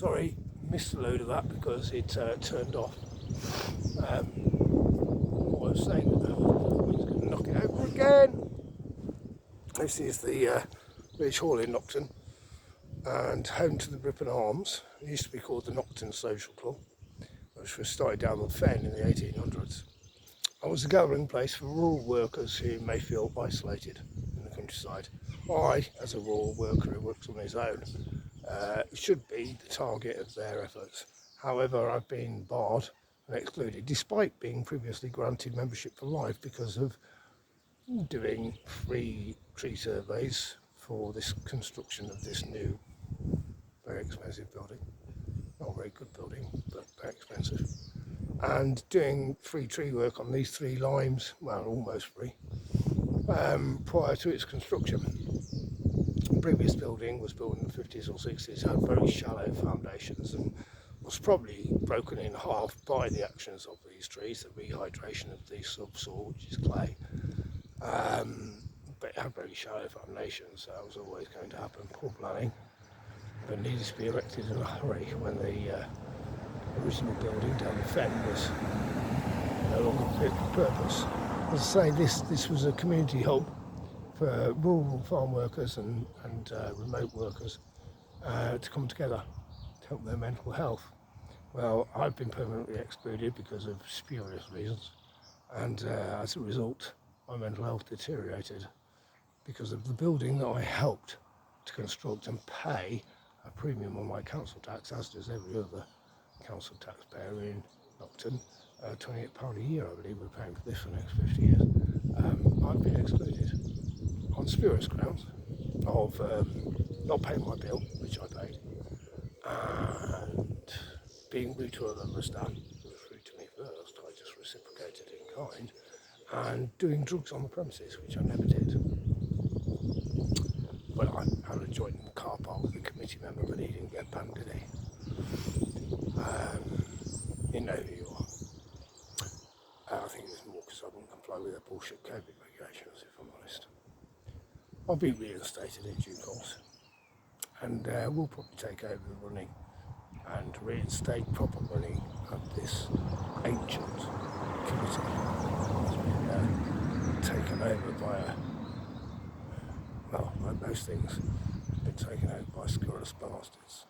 Sorry, missed a load of that because it turned off. What I was saying about he's going to knock it over again. This is the Village Hall in Nocton and home to the Ripon Arms. It used to be called the Nocton Social Club, which was started down the Fen in the 1800s. It was a gathering place for rural workers who may feel isolated in the countryside. I, as a rural worker who works on his own, should be the target of their efforts. However, I've been barred and excluded, despite being previously granted membership for life because of doing free tree surveys for this construction of this new, very expensive building. Not a very good building, but very expensive. And doing free tree work on these 3 limes, well, almost free, prior to its construction. The previous building was built in the 50s or 60s, had very shallow foundations and was probably broken in half by the actions of these trees, the rehydration of the subsoil, which is clay. But it had very shallow foundations, so it was always going to happen. Poor planning, but needed to be erected in a hurry when the original building down the Fen was no longer fit for purpose. As I say, this was a community hub for rural farm workers and remote workers to come together to help their mental health. Well, I've been permanently excluded because of spurious reasons, and as a result my mental health deteriorated because of the building that I helped to construct and pay a premium on my council tax, as does every other council taxpayer in Nocton. £28 a year, I believe, we're paying for this for the next 50 years. I've been excluded on spurious grounds of not paying my bill, which I paid, and being rude to a member of staff who was rude to me first. I just reciprocated in kind, and doing drugs on the premises, which I never did. Well, I had a joint in the car park with a committee member, but he didn't get banned, did he? You know who you are. I think it was more because I wouldn't comply with their bullshit COVID regulations, if I'm honest. I'll be reinstated in due course, and we'll probably take over the running and reinstate proper running of this ancient committee. It's been taken over by well, like most things, it's been taken over by scurrilous bastards,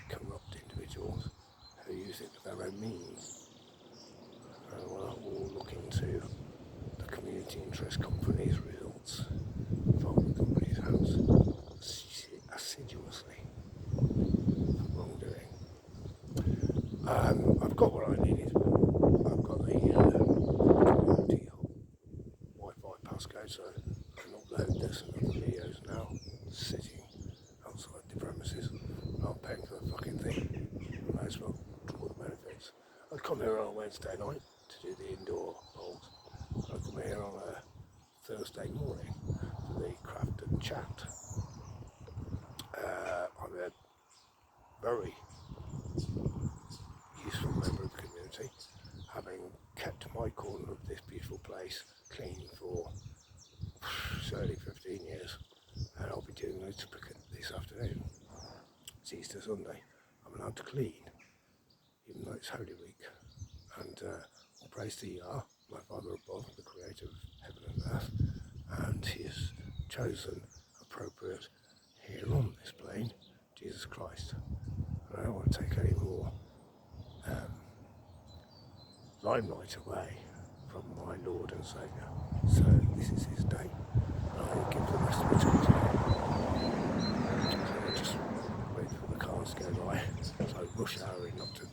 corrupt individuals who use it for their own means. And we're all looking to the community interest company's results, follow the company's house assiduously for wrongdoing. I've got what I needed. I've got the community Wi-Fi passcode, so I can upload this and other videos now, sitting outside the premises, not paying for the fucking thing. I might as well draw the benefits. I'd come here on a Wednesday night to do the indoor bowls. I'd come here on a Thursday morning for the craft and chat. I'm a very useful member of the community, having kept my corner of this beautiful place clean for certainly 15 years, and I'll be doing loads of cricket this afternoon. It's Easter Sunday. I'm allowed to clean, even though it's Holy Week, and all praise to Yah, my Father above, the creator of heaven and earth, and he has chosen appropriate here on this plane, Jesus Christ. And I don't want to take any more limelight away from my Lord and Saviour. So this is his day, and I give the rest of it to him. So I just wait for the cars to go by. So rush hour in Nocton.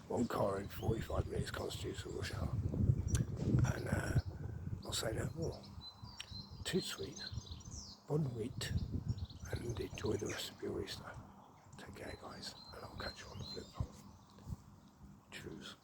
One car in 45 minutes constitutes a rush hour. And I'll say no more. Toot sweet, bon nuit, and enjoy the rest of your Easter. Take care, guys, and I'll catch you on the flip phone. Cheers.